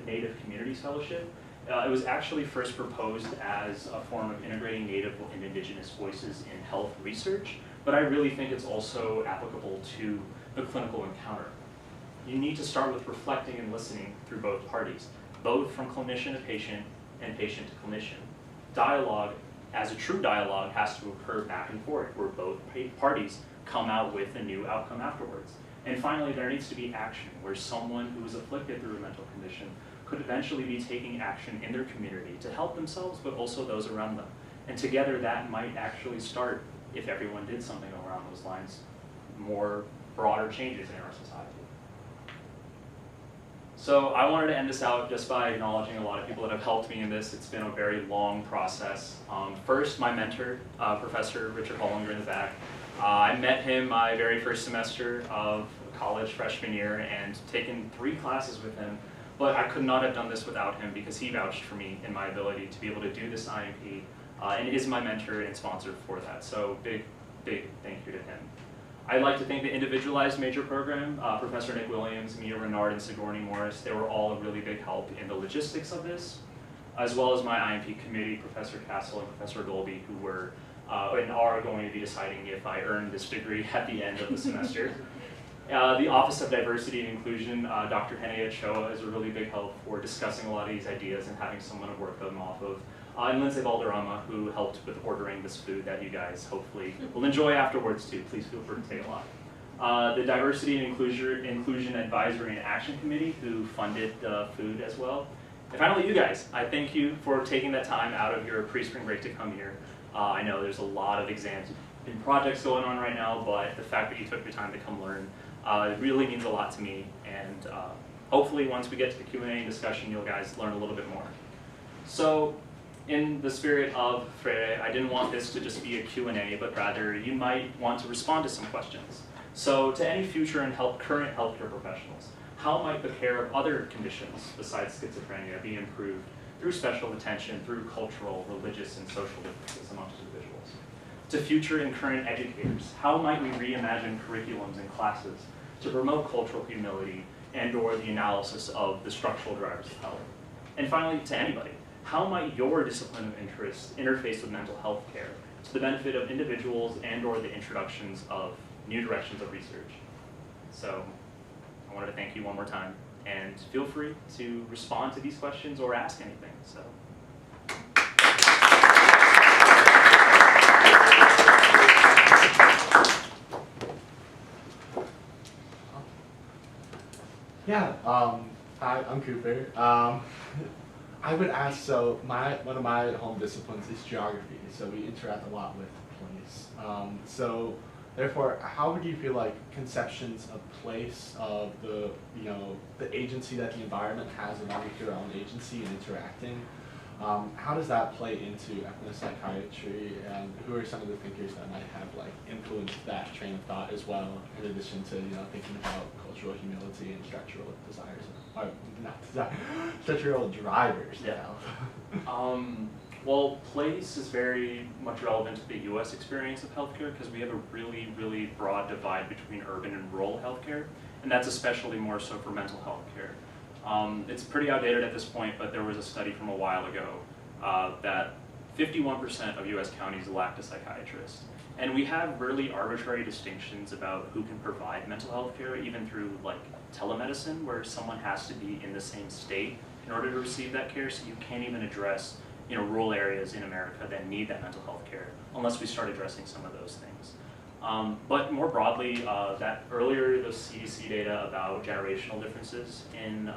Native Communities Fellowship. It was actually first proposed as a form of integrating Native and Indigenous voices in health research, but I really think it's also applicable to the clinical encounter. You need to start with reflecting and listening through both parties, both from clinician to patient and patient to clinician. Dialogue, as a true dialogue, has to occur back and forth, where both parties come out with a new outcome afterwards. And finally, there needs to be action, where someone who is afflicted through a mental condition could eventually be taking action in their community to help themselves, but also those around them. And together, that might actually start, if everyone did something around those lines, more broader changes in our society. So I wanted to end this out just by acknowledging a lot of people that have helped me in this. It's been a very long process. First, my mentor, Professor Richard Hollinger in the back. I met him my very first semester of college freshman year and taken 3 classes with him, but I could not have done this without him because he vouched for me in my ability to be able to do this IMP and is my mentor and sponsor for that. So big thank you to him. I'd like to thank the individualized major program, Professor Nick Williams, Mia Renard, and Sigourney Morris. They were all a really big help in the logistics of this, as well as my IMP committee, Professor Castle and Professor Dolby, who were and are going to be deciding if I earn this degree at the end of the semester. The Office of Diversity and Inclusion, Dr. Hene Ochoa is a really big help for discussing a lot of these ideas and having someone to work them off of. And Lindsay Valderrama, who helped with ordering this food that you guys hopefully will enjoy afterwards too. Please feel free to take a lot. The Diversity and Inclusion Advisory and Action Committee, who funded the food as well. And finally, you guys, I thank you for taking that time out of your pre-spring break to come here. I know there's a lot of exams and projects going on right now, but the fact that you took your time to come learn, it really means a lot to me. And hopefully once we get to the Q&A discussion, you'll guys learn a little bit more. So in the spirit of Freire, I didn't want this to just be a Q&A, but rather you might want to respond to some questions. So to any future and current healthcare professionals, how might the care of other conditions besides schizophrenia be improved through special attention, through cultural, religious, and social differences amongst individuals? To future and current educators, how might we reimagine curriculums and classes to promote cultural humility and/or the analysis of the structural drivers of health? And finally, to anybody, how might your discipline of interest interface with mental health care to the benefit of individuals and/or the introductions of new directions of research? So I wanted to thank you one more time, and feel free to respond to these questions or ask anything. So. Yeah, hi, I'm Cooper. I would ask, so one of my home disciplines is geography, so we interact a lot with place. So therefore, how would you feel like conceptions of place, of the agency that the environment has along with your own agency and interacting, how does that play into ethnopsychiatry, and who are some of the thinkers that might have like influenced that train of thought as well, in addition to thinking about cultural humility and structural desires, or not desire, structural drivers? Yeah. Well, place is very much relevant to the U.S. experience of healthcare because we have a really, really broad divide between urban and rural healthcare, and that's especially more so for mental health care. It's pretty outdated at this point, but there was a study from a while ago that 51% of U.S. counties lacked a psychiatrist. And we have really arbitrary distinctions about who can provide mental health care, even through like telemedicine, where someone has to be in the same state in order to receive that care, so you can't even address rural areas in America that need that mental health care unless we start addressing some of those things. But more broadly, that earlier the CDC data about generational differences in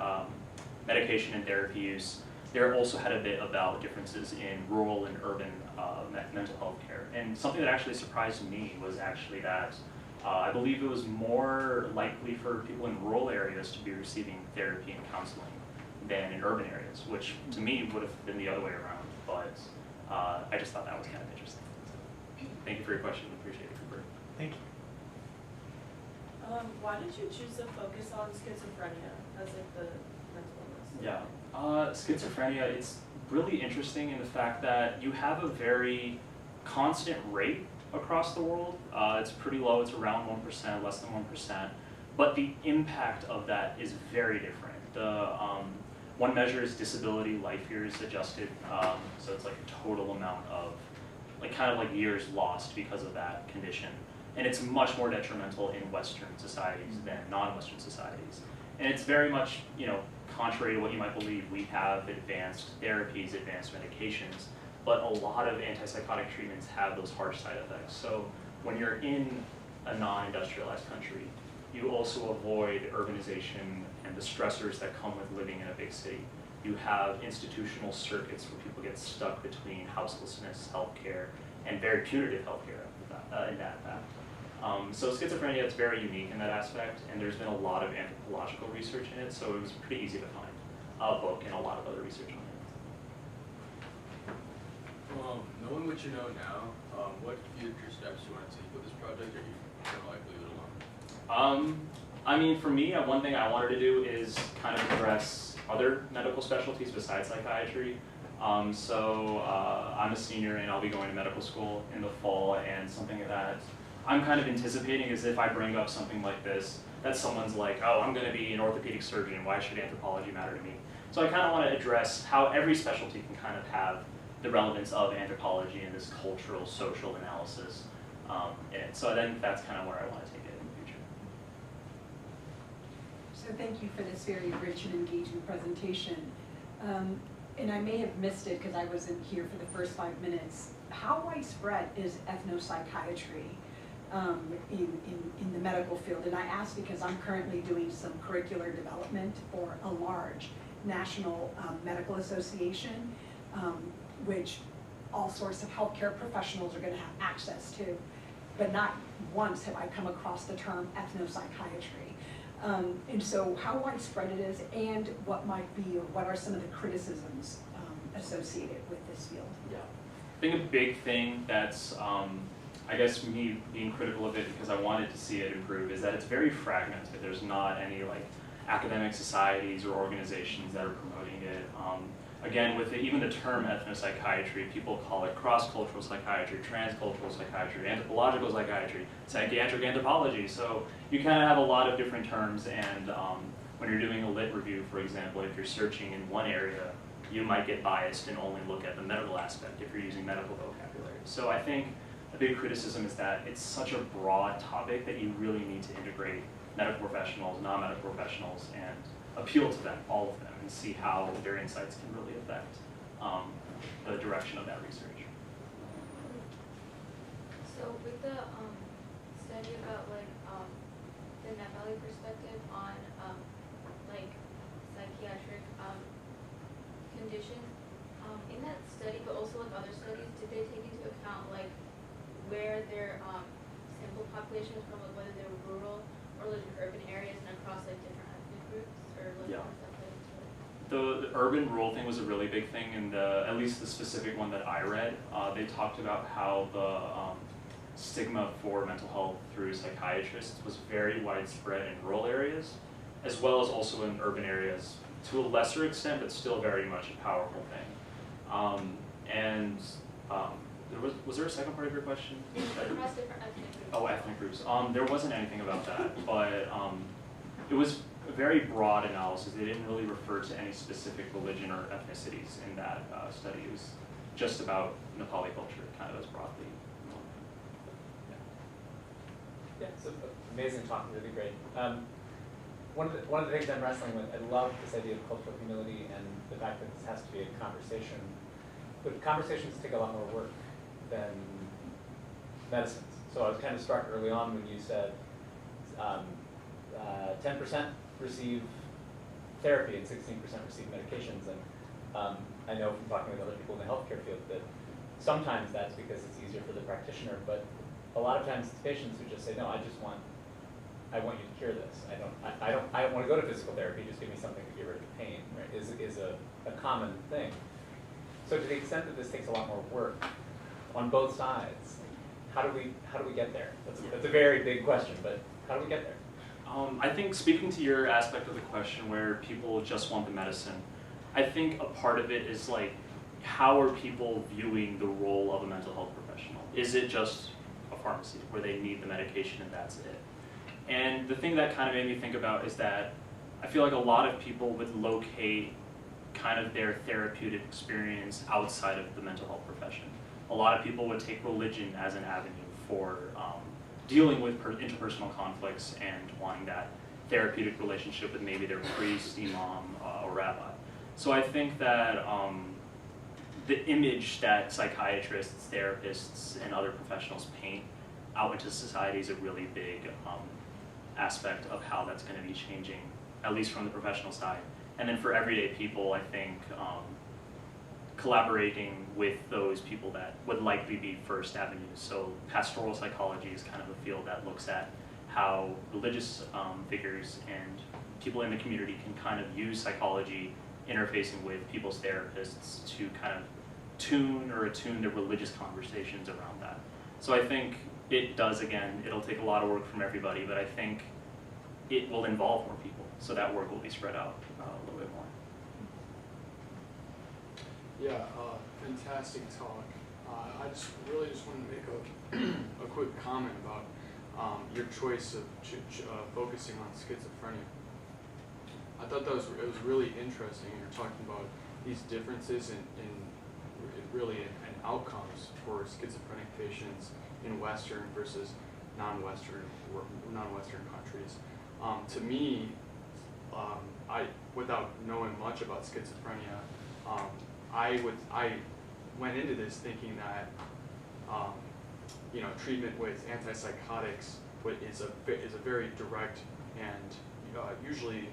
medication and therapy use, there also had a bit about differences in rural and urban mental health care. And something that actually surprised me was actually that I believe it was more likely for people in rural areas to be receiving therapy and counseling than in urban areas, which to me would have been the other way around. But I just thought that was kind of interesting. So, thank you for your question. Appreciate it, Cooper. Thank you. Why did you choose to focus on schizophrenia as like the mental illness? Yeah, schizophrenia, it's really interesting in the fact that you have a very constant rate across the world. It's pretty low, it's around 1%, less than 1%, but the impact of that is very different. The one measure is disability life years adjusted, so it's like a total amount of kind of years lost because of that condition. And it's much more detrimental in Western societies than non-Western societies. And it's very much, contrary to what you might believe. We have advanced therapies, advanced medications, but a lot of antipsychotic treatments have those harsh side effects. So when you're in a non-industrialized country, you also avoid urbanization and the stressors that come with living in a big city. You have institutional circuits where people get stuck between houselessness, healthcare, and very punitive healthcare in that fact. So schizophrenia is very unique in that aspect, and there's been a lot of anthropological research in it, so it was pretty easy to find a book and a lot of other research on it. Well, knowing what you know now, what future steps you want to take with this project, or you kind of leave it alone? I mean, for me, one thing I wanted to do is kind of address other medical specialties besides psychiatry. So I'm a senior and I'll be going to medical school in the fall, and something that I'm kind of anticipating is if I bring up something like this, that someone's like, oh, I'm going to be an orthopedic surgeon, why should anthropology matter to me? So I kind of want to address how every specialty can kind of have the relevance of anthropology and this cultural, social analysis in it. So then that's kind of where I want to take it in the future. So thank you for this very rich and engaging presentation. And I may have missed it because I wasn't here for the first 5 minutes. How widespread is ethnopsychiatry? in the medical field. And I ask because I'm currently doing some curricular development for a large national medical association, which all sorts of healthcare professionals are going to have access to. But not once have I come across the term ethnopsychiatry. And so how widespread it is and what might be, or what are some of the criticisms associated with this field? Yeah. I think a big thing that's, I guess me being critical of it because I wanted to see it improve, is that it's very fragmented. There's not any like academic societies or organizations that are promoting it. Again, with even the term ethnopsychiatry, people call it cross-cultural psychiatry, transcultural psychiatry, anthropological psychiatry, psychiatric anthropology. So you kind of have a lot of different terms, and when you're doing a lit review, for example, if you're searching in one area, you might get biased and only look at the medical aspect if you're using medical vocabulary. So I think a big criticism is that it's such a broad topic that you really need to integrate medical professionals, non-medical professionals, and appeal to them, all of them, and see how their insights can really affect the direction of that research. So with the study about like the Nat Valley perspective on like psychiatric conditions, in that study, but also like other studies, did they take into account like where their sample population was from, like whether they were rural or like urban areas and across like different ethnic groups, or like Yeah. how does that play into it? The urban rural thing was a really big thing, and at least the specific one that I read, they talked about how the stigma for mental health through psychiatrists was very widespread in rural areas, as well as also in urban areas to a lesser extent, but still very much a powerful thing. Was there a second part of your question? Across different ethnic groups. Oh, ethnic groups. There wasn't anything about that, but it was a very broad analysis. They didn't really refer to any specific religion or ethnicities in that study. It was just about Nepali culture, kind of as broadly. Yeah, it's amazing talk, really great. One of the things I'm wrestling with, I love this idea of cultural humility and the fact that this has to be a conversation. But conversations take a lot more work than medicines. So I was kind of struck early on when you said 10% receive therapy and 16% receive medications. And I know from talking with other people in the healthcare field that sometimes that's because it's easier for the practitioner, but a lot of times it's patients who just say, no, I want you to cure this. I don't want to go to physical therapy, just give me something to get rid of the pain, right, is a common thing. So to the extent that this takes a lot more work on both sides, how do we get there? That's a very big question, but how do we get there? I think speaking to your aspect of the question where people just want the medicine, I think a part of it is like, how are people viewing the role of a mental health professional? Is it just a pharmacy where they need the medication and that's it? And the thing that kind of made me think about is that I feel like a lot of people would locate kind of their therapeutic experience outside of the mental health profession. A lot of people would take religion as an avenue for dealing with interpersonal conflicts and wanting that therapeutic relationship with maybe their priest, imam, or rabbi. So I think that the image that psychiatrists, therapists, and other professionals paint out into society is a really big aspect of how that's going to be changing, at least from the professional side. And then for everyday people, I think collaborating with those people that would likely be first avenues. So pastoral psychology is kind of a field that looks at how religious figures and people in the community can kind of use psychology interfacing with people's therapists to kind of tune or attune their religious conversations around that. So I think it does, again, it'll take a lot of work from everybody, but I think it will involve more people. So that work will be spread out a little bit more. Yeah, fantastic talk. I just really just wanted to make a quick comment about your choice of focusing on schizophrenia. I thought it was really interesting. You're talking about these differences in outcomes for schizophrenic patients in Western versus non-Western countries. To me, without knowing much about schizophrenia, I went into this thinking that treatment with antipsychotics is a very direct and usually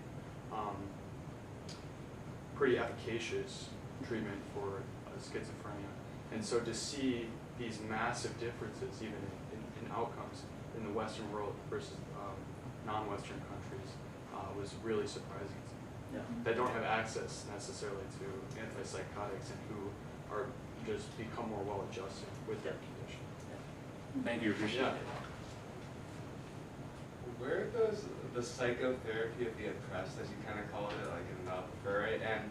pretty efficacious treatment for schizophrenia. And so to see these massive differences even in outcomes in the Western world versus non-Western countries was really surprising to me. Yeah. That don't have access necessarily to antipsychotics and who are just become more well-adjusted with their condition. Thank you, appreciate it. Where does the psychotherapy of the oppressed, as you kind of call it, like in right, and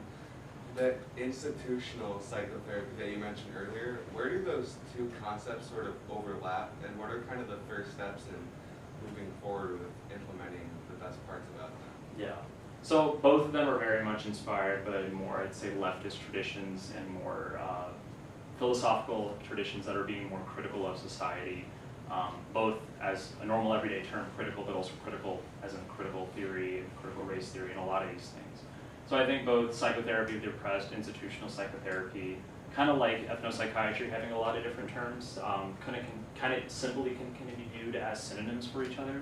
the institutional psychotherapy that you mentioned earlier, where do those two concepts sort of overlap, and what are kind of the first steps in moving forward with implementing the best parts about them? Yeah. So both of them are very much inspired by more, I'd say, leftist traditions and more philosophical traditions that are being more critical of society, both as a normal everyday term, critical, but also critical as in critical theory and critical race theory and a lot of these things. So I think both psychotherapy of the oppressed, institutional psychotherapy, kind of like ethnopsychiatry having a lot of different terms, kind of simply can be viewed as synonyms for each other.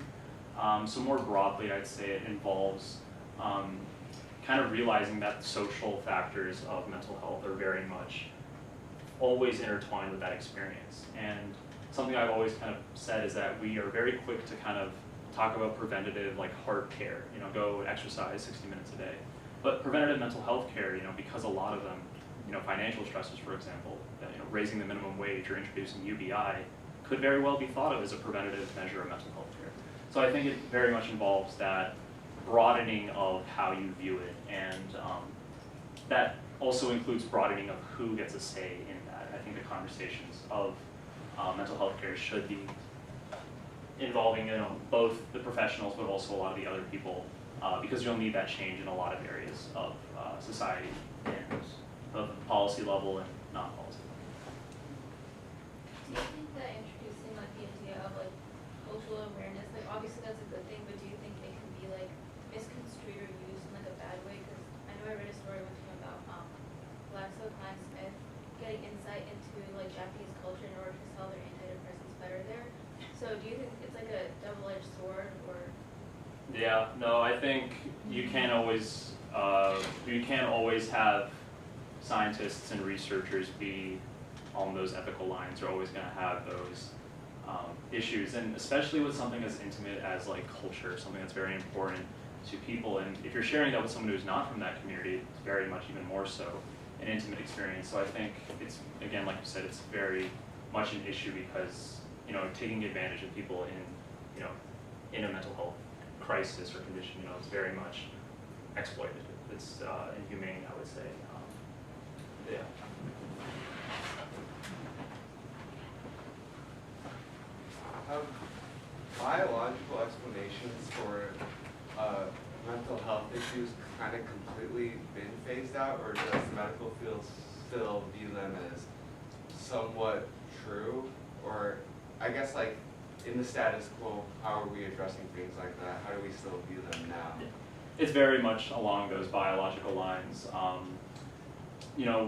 So more broadly, I'd say it involves kind of realizing that social factors of mental health are very much always intertwined with that experience. And something I've always kind of said is that we are very quick to kind of talk about preventative, like heart care, go exercise 60 minutes a day. But preventative mental health care, because a lot of them, financial stresses, for example, raising the minimum wage or introducing UBI could very well be thought of as a preventative measure of mental health care. So I think it very much involves that broadening of how you view it, and that also includes broadening of who gets a say in that. I think the conversations of mental health care should be involving both the professionals but also a lot of the other people, because you'll need that change in a lot of areas of society and of policy level and non-policy level. Do you think that introducing like the idea of like cultural awareness, like obviously that's a good thing, but do you think it can be like misconstrued or used in like a bad way? Because I know I read a story one time about Klein Smith getting insight into like Japanese culture in order to sell their antidepressants better there. So do you think it's like a double-edged sword, or? Yeah, no, I think you can't always have scientists and researchers be on those ethical lines. You're always going to have those issues, and especially with something as intimate as like culture, something that's very important to people. And if you're sharing that with someone who's not from that community, it's very much even more so an intimate experience. So I think it's, again, like you said, it's very much an issue because taking advantage of people in a mental health crisis or condition, it's very much exploited. It's inhumane, I would say. Yeah. Have biological explanations for mental health issues kind of completely been phased out, or does the medical field still view them as somewhat true? Or I guess like in the status quo, how are we addressing things like that? How do we still view them now? It's very much along those biological lines.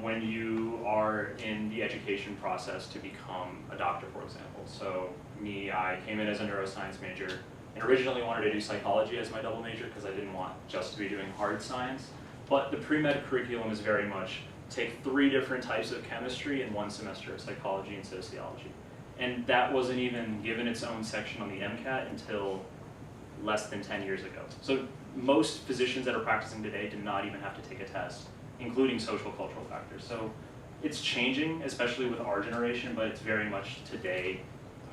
When you are in the education process to become a doctor, for example. So I came in as a neuroscience major and originally wanted to do psychology as my double major because I didn't want just to be doing hard science. But the pre-med curriculum is very much take 3 different types of chemistry in 1 semester of psychology and sociology. And that wasn't even given its own section on the MCAT until less than 10 years ago. So most physicians that are practicing today did not even have to take a test, including social cultural factors. So it's changing, especially with our generation, but it's very much today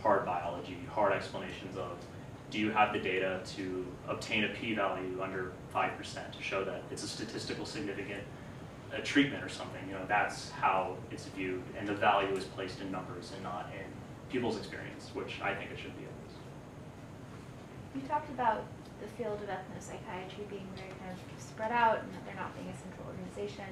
hard biology, hard explanations of, do you have the data to obtain a p-value under 5% to show that it's a statistical significant treatment or something? That's how it's viewed, and the value is placed in numbers and not in people's experience, which I think it should be at least. You talked about the field of ethnopsychiatry being very kind of spread out and that there not being a central organization.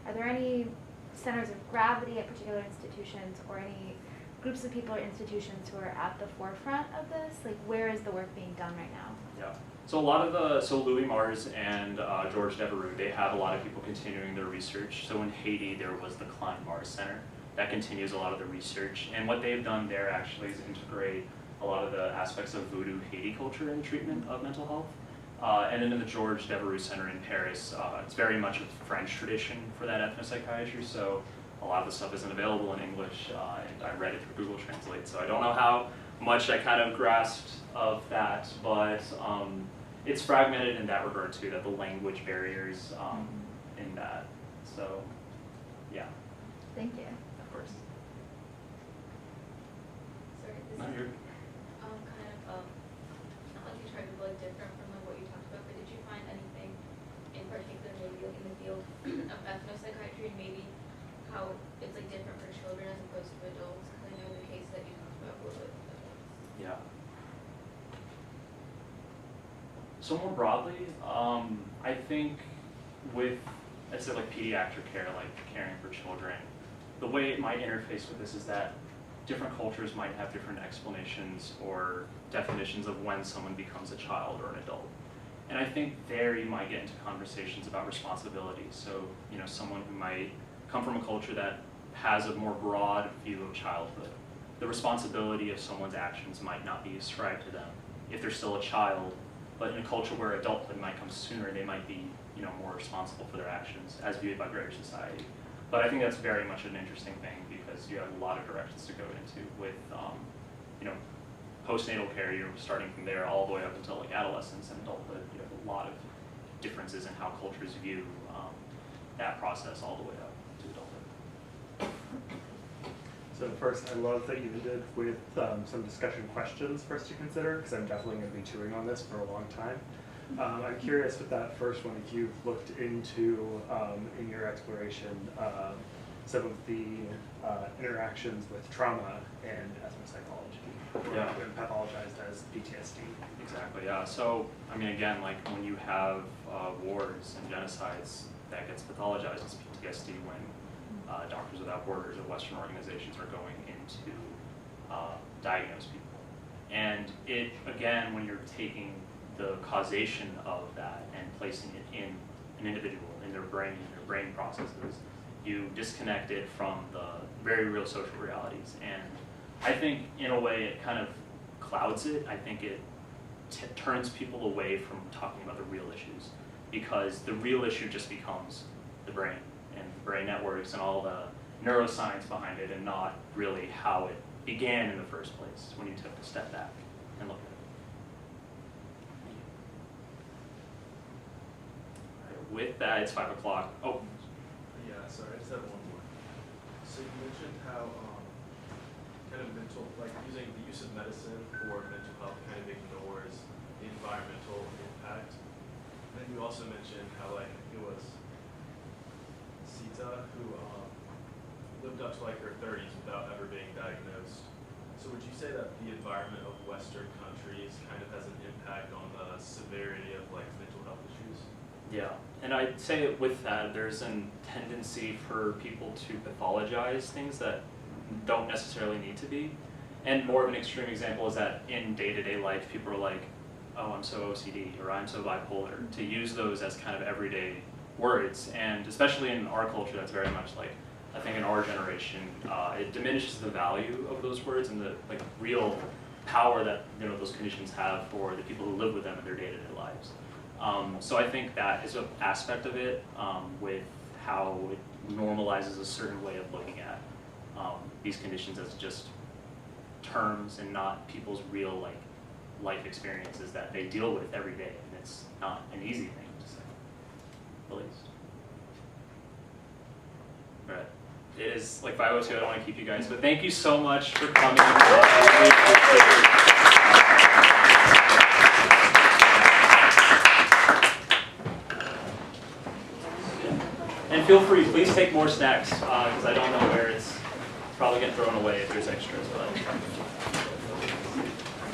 Are there any centers of gravity at particular institutions or any groups of people or institutions who are at the forefront of this? Like, where is the work being done right now? Yeah. So a lot of so Louis Mars and George Devereux, they have a lot of people continuing their research. So in Haiti, there was the Klein Mars Center that continues a lot of the research. And what they've done there actually is integrate a lot of the aspects of voodoo Haiti culture in the treatment of mental health. And then in the Georges Devereux Center in Paris, it's very much a French tradition for that ethnopsychiatry, so a lot of the stuff isn't available in English, and I read it through Google Translate, so I don't know how much I kind of grasped of that, but it's fragmented in that regard too, that the language barriers in that, so yeah. Thank you. Of course. Sorry, this No, is you're, kind of not like you tried to be like different from like what you talked about, but did you find anything in particular maybe like in the field of ethnopsychiatry and maybe how it's like different for children as opposed to adults? Because I know the case that you talked about was with adults. yeah. So more broadly, I think with, I'd say like pediatric care, like caring for children, the way it might interface with this is that different cultures might have different explanations or definitions of when someone becomes a child or an adult. And I think there you might get into conversations about responsibility. So, you know, someone who might come from a culture that has a more broad view of childhood, the responsibility of someone's actions might not be ascribed to them if they're still a child, but in a culture where adulthood might come sooner, they might be, you know, more responsible for their actions as viewed by greater society. But I think that's very much an interesting thing because you have a lot of directions to go into with, you know, postnatal care, you're starting from there all the way up until like adolescence and adulthood. You have a lot of differences in how cultures view that process all the way up to adulthood. So first, I love that you ended with some discussion questions for us to consider, because I'm definitely going to be chewing on this for a long time. I'm curious with that first one, if you've looked into, in your exploration, some of the interactions with trauma and ethnopsychology, Yeah. when pathologized as PTSD. Exactly, yeah. So, I mean, again, like when you have wars and genocides, that gets pathologized as PTSD when Doctors Without Borders or Western organizations are going into diagnose people. And it, again, when you're taking the causation of that and placing it in an individual, in their brain processes, you disconnect it from the very real social realities. And I think, in a way, it kind of clouds it. I think it turns people away from talking about the real issues, because the real issue just becomes the brain and the brain networks and all the neuroscience behind it, and not really how it began in the first place when you took a step back and looked at it. All right, with that, it's 5 o'clock. Oh. Yeah, sorry, I just have one more. So you mentioned how kind of mental, like using the use of medicine for mental health kind of ignores the environmental impact. And then you also mentioned how like it was Sita who lived up to like her 30s without ever being diagnosed. So would you say that the environment of Western countries kind of has an impact on the severity of like mental health issues? Yeah, and I'd say with that, there's a tendency for people to pathologize things that don't necessarily need to be. And more of an extreme example is that in day-to-day life, people are like, oh, I'm so OCD, or I'm so bipolar, to use those as kind of everyday words. And especially in our culture, that's very much like, I think in our generation, it diminishes the value of those words and the like real power that, you know, those conditions have for the people who live with them in their day-to-day lives. So I think that is an aspect of it, with how it normalizes a certain way of looking at these conditions as just terms and not people's real like life experiences that they deal with every day, and it's not an easy thing to say, at least. But it is like 5:02. I don't want to keep you guys, but thank you so much for coming. And feel free, please take more snacks, because I don't know where it's probably getting thrown away if there's extras. But